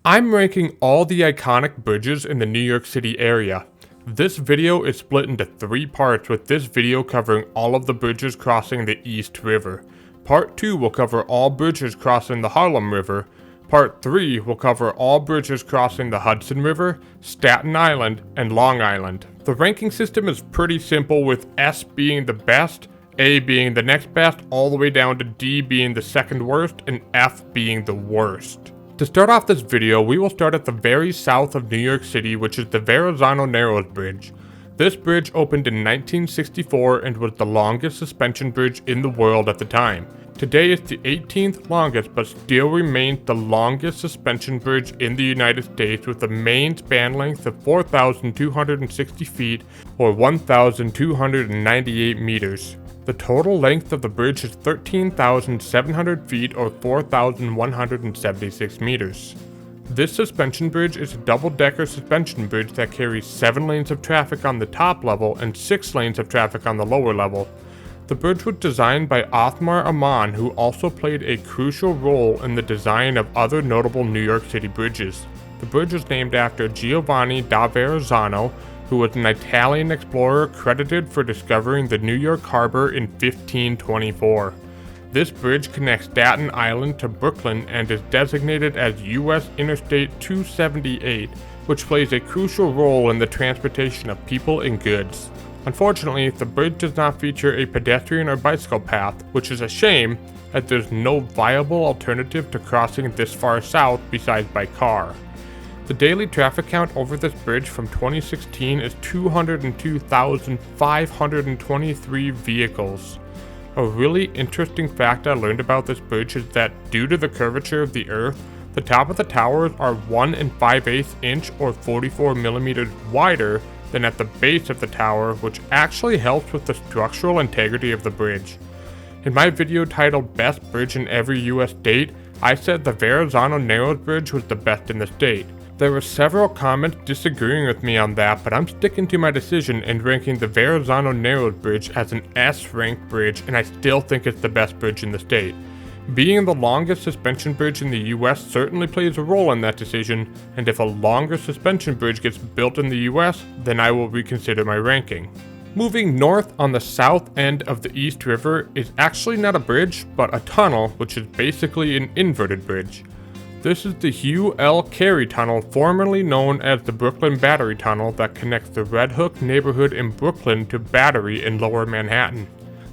I'm ranking all the iconic bridges in the New York City area. This video is split into 3 parts, with this video covering all of the bridges crossing the East River. Part 2 will cover all bridges crossing the Harlem River. Part 3 will cover all bridges crossing the Hudson River, Staten Island, and Long Island. The ranking system is pretty simple, with S being the best, A being the next best, all the way down to D being the second worst, and F being the worst. To start off this video, we will start at the very south of New York City, which is the Verrazzano-Narrows Bridge. This bridge opened in 1964 and was the longest suspension bridge in the world at the time. Today it's the 18th longest, but still remains the longest suspension bridge in the United States, with a main span length of 4,260 feet or 1,298 meters. The total length of the bridge is 13,700 feet or 4,176 meters. This suspension bridge is a double-decker suspension bridge that carries 7 lanes of traffic on the top level and 6 lanes of traffic on the lower level. The bridge was designed by Othmar Ammann, who also played a crucial role in the design of other notable New York City bridges. The bridge is named after Giovanni da Verrazzano, who was an Italian explorer credited for discovering the New York harbor in 1524. This bridge connects Staten Island to Brooklyn and is designated as U.S. Interstate 278, which plays a crucial role in the transportation of people and goods. Unfortunately, the bridge does not feature a pedestrian or bicycle path, which is a shame, as there's no viable alternative to crossing this far south besides by car. The daily traffic count over this bridge from 2016 is 202,523 vehicles. A really interesting fact I learned about this bridge is that due to the curvature of the earth, the top of the towers are 1 5/8 inch or 44 millimeters wider than at the base of the tower, which actually helps with the structural integrity of the bridge. In my video titled Best Bridge in Every U.S. State, I said the Verrazzano-Narrows Bridge was the best in the state. There were several comments disagreeing with me on that, but I'm sticking to my decision and ranking the Verrazzano-Narrows Bridge as an S-ranked bridge, and I still think it's the best bridge in the state. Being the longest suspension bridge in the US certainly plays a role in that decision, and if a longer suspension bridge gets built in the US, then I will reconsider my ranking. Moving north on the south end of the East River is actually not a bridge, but a tunnel, which is basically an inverted bridge. This is the Hugh L. Carey Tunnel, formerly known as the Brooklyn Battery Tunnel, that connects the Red Hook neighborhood in Brooklyn to Battery in Lower Manhattan.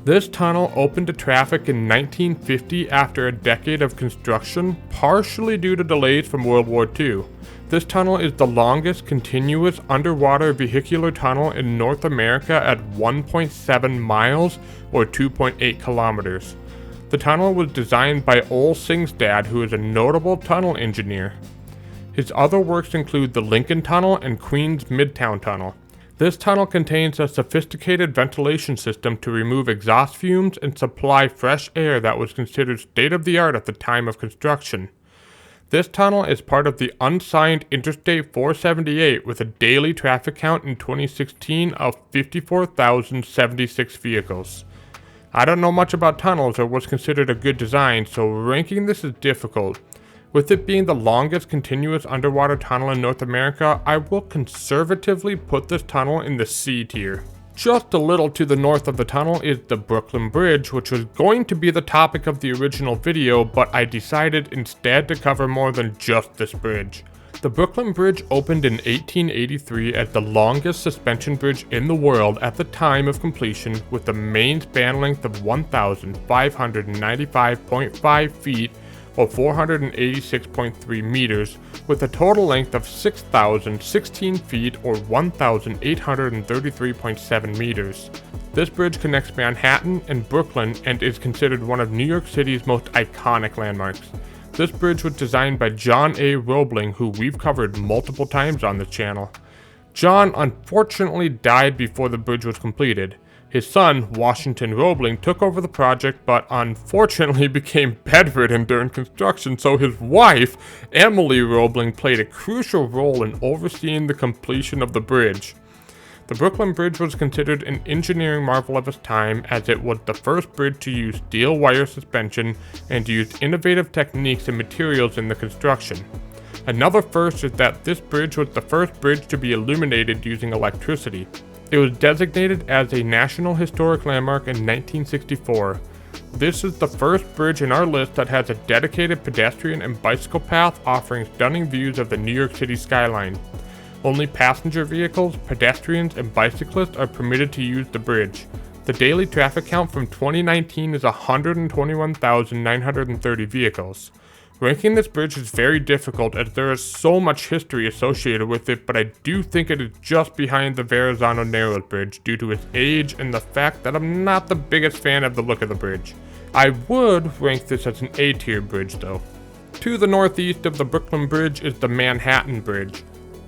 This tunnel opened to traffic in 1950 after a decade of construction, partially due to delays from World War II. This tunnel is the longest continuous underwater vehicular tunnel in North America at 1.7 miles or 2.8 kilometers. The tunnel was designed by Ole Singstad, who is a notable tunnel engineer. His other works include the Lincoln Tunnel and Queens-Midtown Tunnel. This tunnel contains a sophisticated ventilation system to remove exhaust fumes and supply fresh air that was considered state-of-the-art at the time of construction. This tunnel is part of the unsigned Interstate 478 with a daily traffic count in 2016 of 54,076 vehicles. I don't know much about tunnels or what's considered a good design, so ranking this is difficult. With it being the longest continuous underwater tunnel in North America, I will conservatively put this tunnel in the C tier. Just a little to the north of the tunnel is the Brooklyn Bridge, which was going to be the topic of the original video, but I decided instead to cover more than just this bridge. The Brooklyn Bridge opened in 1883 as the longest suspension bridge in the world at the time of completion, with a main span length of 1,595.5 feet or 486.3 meters, with a total length of 6,016 feet or 1,833.7 meters. This bridge connects Manhattan and Brooklyn and is considered one of New York City's most iconic landmarks. This bridge was designed by John A. Roebling, who we've covered multiple times on this channel. John unfortunately died before the bridge was completed. His son, Washington Roebling, took over the project, but unfortunately became bedridden during construction, so his wife, Emily Roebling, played a crucial role in overseeing the completion of the bridge. The Brooklyn Bridge was considered an engineering marvel of its time, as it was the first bridge to use steel wire suspension and used innovative techniques and materials in the construction. Another first is that this bridge was the first bridge to be illuminated using electricity. It was designated as a National Historic Landmark in 1964. This is the first bridge in our list that has a dedicated pedestrian and bicycle path offering stunning views of the New York City skyline. Only passenger vehicles, pedestrians, and bicyclists are permitted to use the bridge. The daily traffic count from 2019 is 121,930 vehicles. Ranking this bridge is very difficult as there is so much history associated with it, but I do think it is just behind the Verrazzano-Narrows Bridge due to its age and the fact that I'm not the biggest fan of the look of the bridge. I would rank this as an A-tier bridge though. To the northeast of the Brooklyn Bridge is the Manhattan Bridge.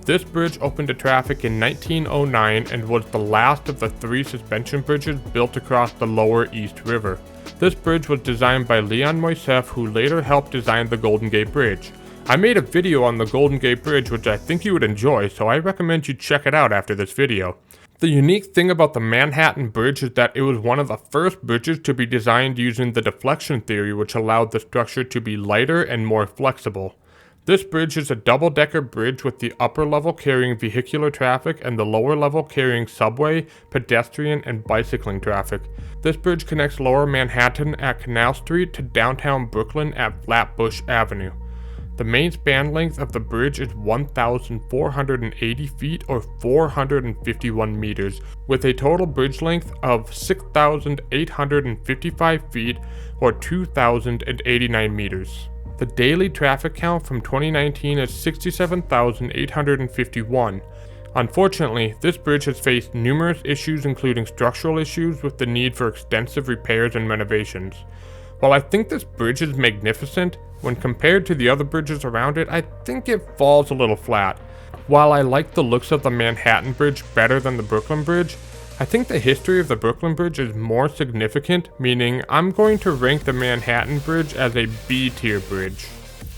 This bridge opened to traffic in 1909 and was the last of the 3 suspension bridges built across the lower East River. This bridge was designed by Leon Moisseiff, who later helped design the Golden Gate Bridge. I made a video on the Golden Gate Bridge which I think you would enjoy, so I recommend you check it out after this video. The unique thing about the Manhattan Bridge is that it was one of the first bridges to be designed using the deflection theory, which allowed the structure to be lighter and more flexible. This bridge is a double-decker bridge with the upper level carrying vehicular traffic and the lower level carrying subway, pedestrian, and bicycling traffic. This bridge connects lower Manhattan at Canal Street to downtown Brooklyn at Flatbush Avenue. The main span length of the bridge is 1,480 feet or 451 meters, with a total bridge length of 6,855 feet or 2,089 meters. The daily traffic count from 2019 is 67,851. Unfortunately, this bridge has faced numerous issues including structural issues with the need for extensive repairs and renovations. While I think this bridge is magnificent, when compared to the other bridges around it, I think it falls a little flat. While I like the looks of the Manhattan Bridge better than the Brooklyn Bridge, I think the history of the Brooklyn Bridge is more significant, meaning I'm going to rank the Manhattan Bridge as a B-tier bridge.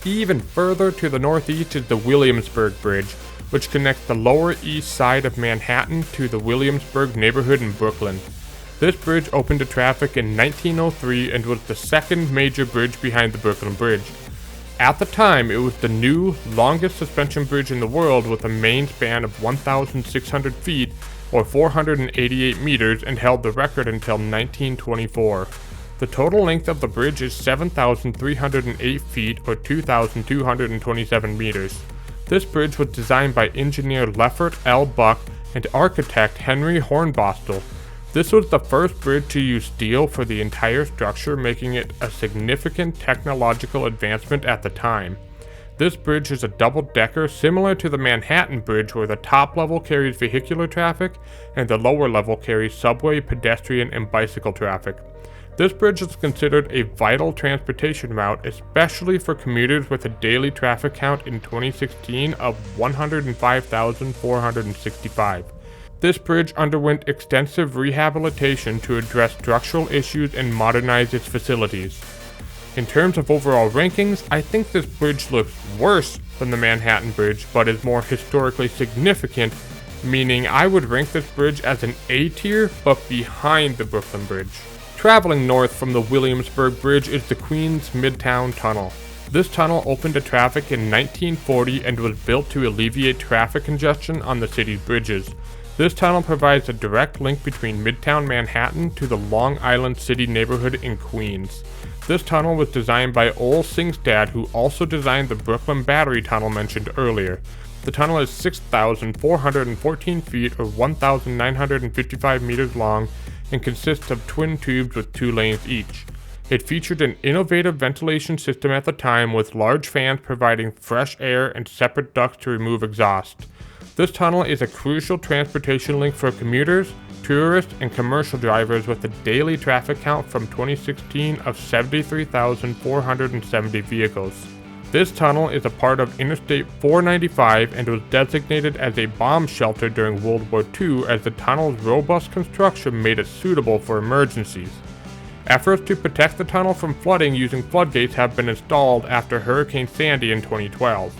Even further to the northeast is the Williamsburg Bridge, which connects the lower east side of Manhattan to the Williamsburg neighborhood in Brooklyn. This bridge opened to traffic in 1903 and was the second major bridge behind the Brooklyn Bridge. At the time, it was the new, longest suspension bridge in the world with a main span of 1,600 feet or 488 meters and held the record until 1924. The total length of the bridge is 7,308 feet or 2,227 meters. This bridge was designed by engineer Leffert L. Buck and architect Henry Hornbostel. This was the first bridge to use steel for the entire structure, making it a significant technological advancement at the time. This bridge is a double-decker similar to the Manhattan Bridge, where the top level carries vehicular traffic and the lower level carries subway, pedestrian, and bicycle traffic. This bridge is considered a vital transportation route, especially for commuters with a daily traffic count in 2016 of 105,465. This bridge underwent extensive rehabilitation to address structural issues and modernize its facilities. In terms of overall rankings, I think this bridge looks worse than the Manhattan Bridge, but is more historically significant, meaning I would rank this bridge as an A tier, but behind the Brooklyn Bridge. Traveling north from the Williamsburg Bridge is the Queens-Midtown Tunnel. This tunnel opened to traffic in 1940 and was built to alleviate traffic congestion on the city's bridges. This tunnel provides a direct link between Midtown Manhattan to the Long Island City neighborhood in Queens. This tunnel was designed by Ole Singstad, who also designed the Brooklyn Battery Tunnel mentioned earlier. The tunnel is 6,414 feet or 1,955 meters long and consists of twin tubes with 2 lanes each. It featured an innovative ventilation system at the time with large fans providing fresh air and separate ducts to remove exhaust. This tunnel is a crucial transportation link for commuters, tourists, and commercial drivers with a daily traffic count from 2016 of 73,470 vehicles. This tunnel is a part of Interstate 495 and was designated as a bomb shelter during World War II as the tunnel's robust construction made it suitable for emergencies. Efforts to protect the tunnel from flooding using floodgates have been installed after Hurricane Sandy in 2012.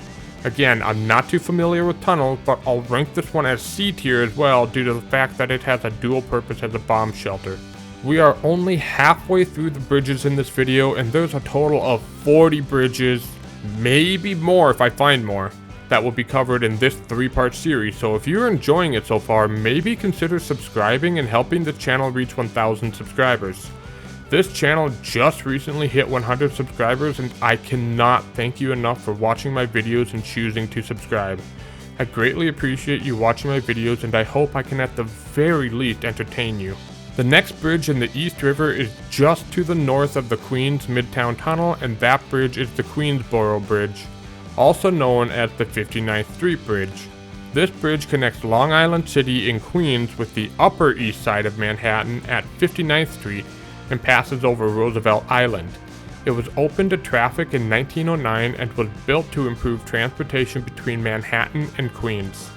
Again, I'm not too familiar with tunnels, but I'll rank this one as C tier as well due to the fact that it has a dual purpose as a bomb shelter. We are only halfway through the bridges in this video, and there's a total of 40 bridges, maybe more if I find more. that will be covered in this 3-part series, so if you're enjoying it so far, maybe consider subscribing and helping the channel reach 1,000 subscribers. This channel just recently hit 100 subscribers, and I cannot thank you enough for watching my videos and choosing to subscribe. I greatly appreciate you watching my videos, and I hope I can at the very least entertain you. The next bridge in the East River is just to the north of the Queens-Midtown Tunnel, and that bridge is the Queensboro Bridge, also known as the 59th Street Bridge. This bridge connects Long Island City in Queens with the Upper East Side of Manhattan at 59th Street and passes over Roosevelt Island. It was opened to traffic in 1909 and was built to improve transportation between Manhattan and Queens.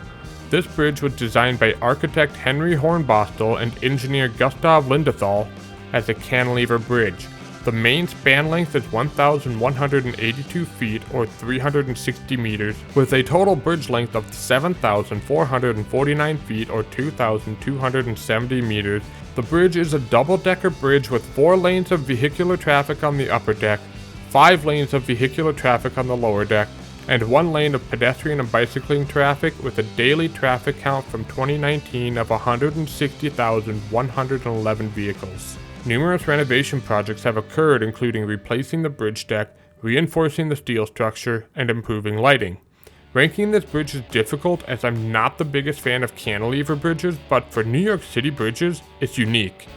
This bridge was designed by architect Henry Hornbostel and engineer Gustav Lindenthal as a cantilever bridge. The main span length is 1,182 feet or 360 meters, with a total bridge length of 7,449 feet or 2,270 meters. The bridge is a double-decker bridge with 4 lanes of vehicular traffic on the upper deck, 5 lanes of vehicular traffic on the lower deck, and 1 lane of pedestrian and bicycling traffic, with a daily traffic count from 2019 of 160,111 vehicles. Numerous renovation projects have occurred, including replacing the bridge deck, reinforcing the steel structure, and improving lighting. Ranking this bridge is difficult as I'm not the biggest fan of cantilever bridges, but for New York City bridges, it's unique.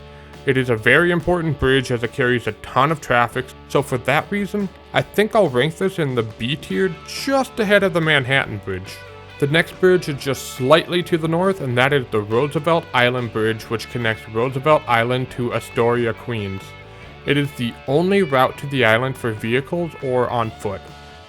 It is a very important bridge as it carries a ton of traffic, so for that reason, I think I'll rank this in the B tier just ahead of the Manhattan Bridge. The next bridge is just slightly to the north, and that is the Roosevelt Island Bridge, which connects Roosevelt Island to Astoria, Queens. It is the only route to the island for vehicles or on foot.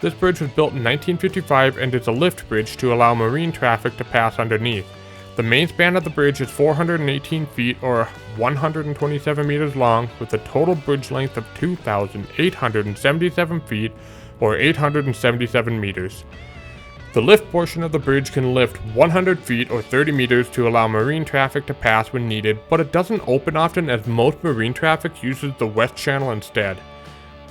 This bridge was built in 1955 and is a lift bridge to allow marine traffic to pass underneath. The main span of the bridge is 418 feet or 127 meters long, with a total bridge length of 2,877 feet or 877 meters. The lift portion of the bridge can lift 100 feet or 30 meters to allow marine traffic to pass when needed, but it doesn't open often as most marine traffic uses the west channel instead.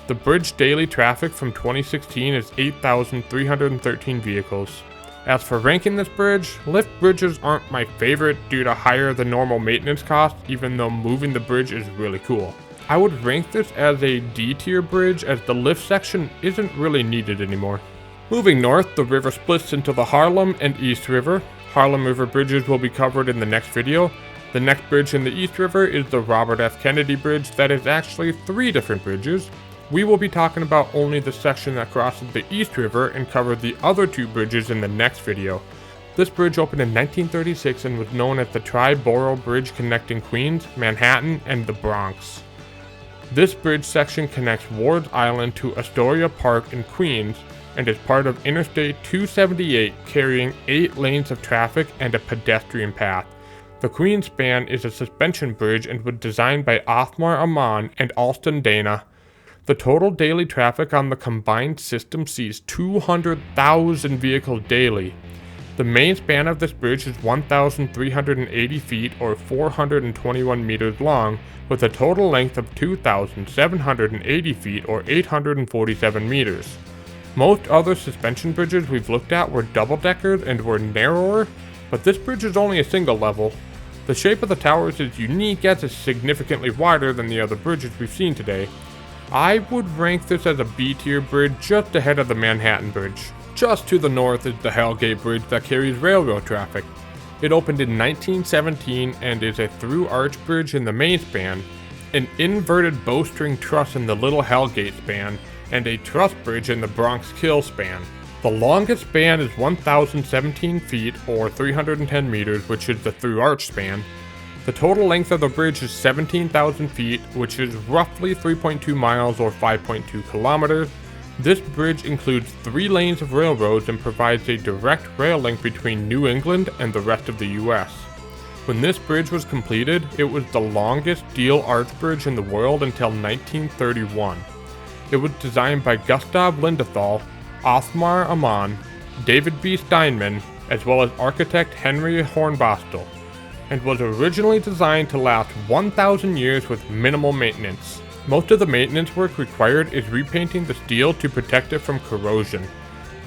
The bridge daily traffic from 2016 is 8,313 vehicles. As for ranking this bridge, lift bridges aren't my favorite due to higher than normal maintenance costs, even though moving the bridge is really cool. I would rank this as a D tier bridge as the lift section isn't really needed anymore. Moving north, the river splits into the Harlem and East River. Harlem River bridges will be covered in the next video. The next bridge in the East River is the Robert F. Kennedy Bridge that is actually 3 different bridges. We will be talking about only the section that crosses the East River and cover the other 2 bridges in the next video. This bridge opened in 1936 and was known as the Tri-Borough Bridge, connecting Queens, Manhattan, and the Bronx. This bridge section connects Ward's Island to Astoria Park in Queens and is part of Interstate 278, carrying 8 lanes of traffic and a pedestrian path. The Queens span is a suspension bridge and was designed by Othmar Ammann and Alston Dana. The total daily traffic on the combined system sees 200,000 vehicles daily. The main span of this bridge is 1,380 feet or 421 meters long, with a total length of 2,780 feet or 847 meters. Most other suspension bridges we've looked at were double-deckers and were narrower, but this bridge is only a single level. The shape of the towers is unique as it's significantly wider than the other bridges we've seen today. I would rank this as a B-tier bridge just ahead of the Manhattan Bridge. Just to the north is the Hellgate Bridge that carries railroad traffic. It opened in 1917 and is a through arch bridge in the main span, an inverted bowstring truss in the Little Hellgate span, and a truss bridge in the Bronx Kill span. The longest span is 1,017 feet or 310 meters, which is the through arch span. The total length of the bridge is 17,000 feet, which is roughly 3.2 miles or 5.2 kilometers. This bridge includes 3 lanes of railroads and provides a direct rail link between New England and the rest of the US. When this bridge was completed, it was the longest steel arch bridge in the world until 1931. It was designed by Gustav Lindenthal, Othmar Ammann, David B. Steinman, as well as architect Henry Hornbostel, and was originally designed to last 1,000 years with minimal maintenance. Most of the maintenance work required is repainting the steel to protect it from corrosion.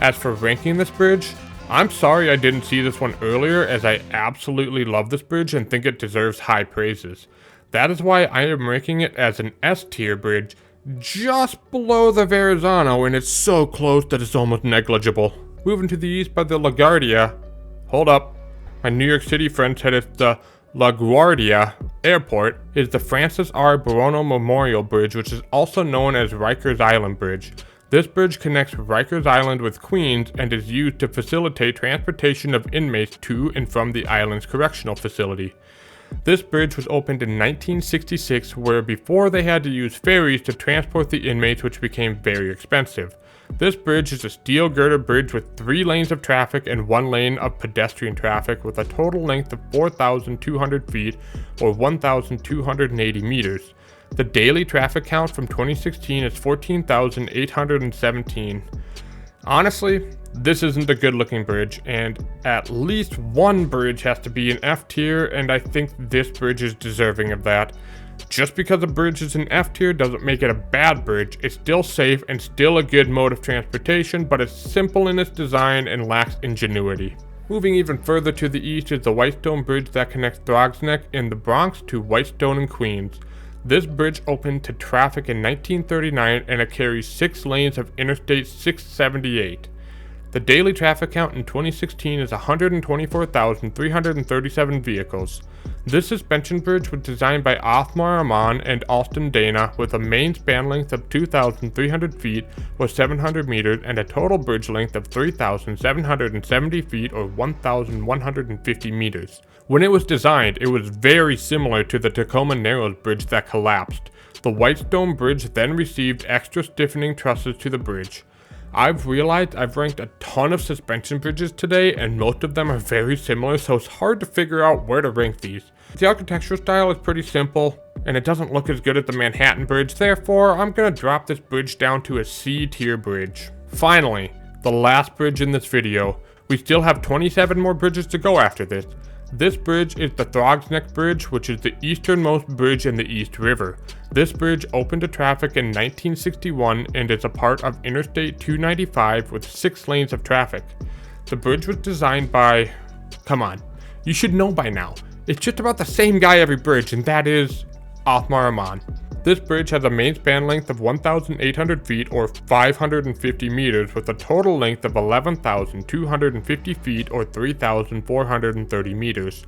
As for ranking this bridge, I'm sorry I didn't see this one earlier, as I absolutely love this bridge and think it deserves high praises. That is why I am ranking it as an S tier bridge, just below the Verrazzano, and it's so close that it's almost negligible. Moving to the east by the LaGuardia. Hold up. My New York City friend said it's the LaGuardia Airport, is the Francis R. Buono Memorial Bridge, which is also known as Rikers Island Bridge. This bridge connects Rikers Island with Queens and is used to facilitate transportation of inmates to and from the island's correctional facility. This bridge was opened in 1966, where before they had to use ferries to transport the inmates, which became very expensive. This bridge is a steel girder bridge with 3 lanes of traffic and 1 lane of pedestrian traffic, with a total length of 4,200 feet or 1,280 meters. The daily traffic count from 2016 is 14,817. Honestly, this isn't a good looking bridge, and at least one bridge has to be an F tier, and I think this bridge is deserving of that. Just because a bridge is an F tier doesn't make it a bad bridge. It's still safe and still a good mode of transportation, but it's simple in its design and lacks ingenuity. Moving even further to the east is the Whitestone Bridge that connects Throgs Neck in the Bronx to Whitestone in Queens. This bridge opened to traffic in 1939, and it carries 6 lanes of Interstate 678. The daily traffic count in 2016 is 124,337 vehicles. This suspension bridge was designed by Othmar Amman and Alston Dana, with a main span length of 2,300 feet or 700 meters and a total bridge length of 3,770 feet or 1,150 meters. When it was designed, it was very similar to the Tacoma Narrows Bridge that collapsed. The Whitestone Bridge then received extra stiffening trusses to the bridge. I've realized I've ranked a ton of suspension bridges today, and most of them are very similar, so it's hard to figure out where to rank these. The architectural style is pretty simple, and it doesn't look as good as the Manhattan Bridge, therefore I'm going to drop this bridge down to a C tier bridge. Finally, the last bridge in this video. We still have 27 more bridges to go after this. This bridge is the Throgs Neck Bridge, which is the easternmost bridge in the East River. This bridge opened to traffic in 1961 and is a part of Interstate 295 with 6 lanes of traffic. The bridge was designed by... Come on, you should know by now. It's just about the same guy every bridge, and that is Othmar Amman. This bridge has a main span length of 1,800 feet or 550 meters with a total length of 11,250 feet or 3,430 meters.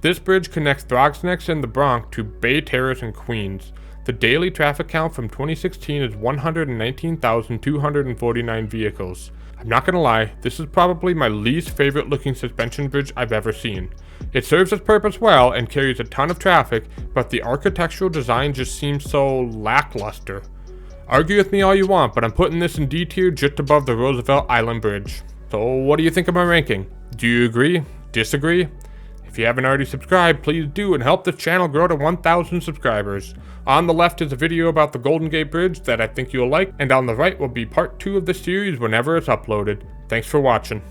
This bridge connects Throgs Neck in the Bronx to Bay Terrace in Queens. The daily traffic count from 2016 is 119,249 vehicles. I'm not gonna lie, this is probably my least favorite looking suspension bridge I've ever seen. It serves its purpose well and carries a ton of traffic, but the architectural design just seems so lackluster. Argue with me all you want, but I'm putting this in D tier just above the Roosevelt Island Bridge. So what do you think of my ranking? Do you agree? Disagree? If you haven't already subscribed, please do and help this channel grow to 1,000 subscribers. On the left is a video about the Golden Gate Bridge that I think you'll like, and on the right will be part 2 of the series whenever it's uploaded. Thanks for watching.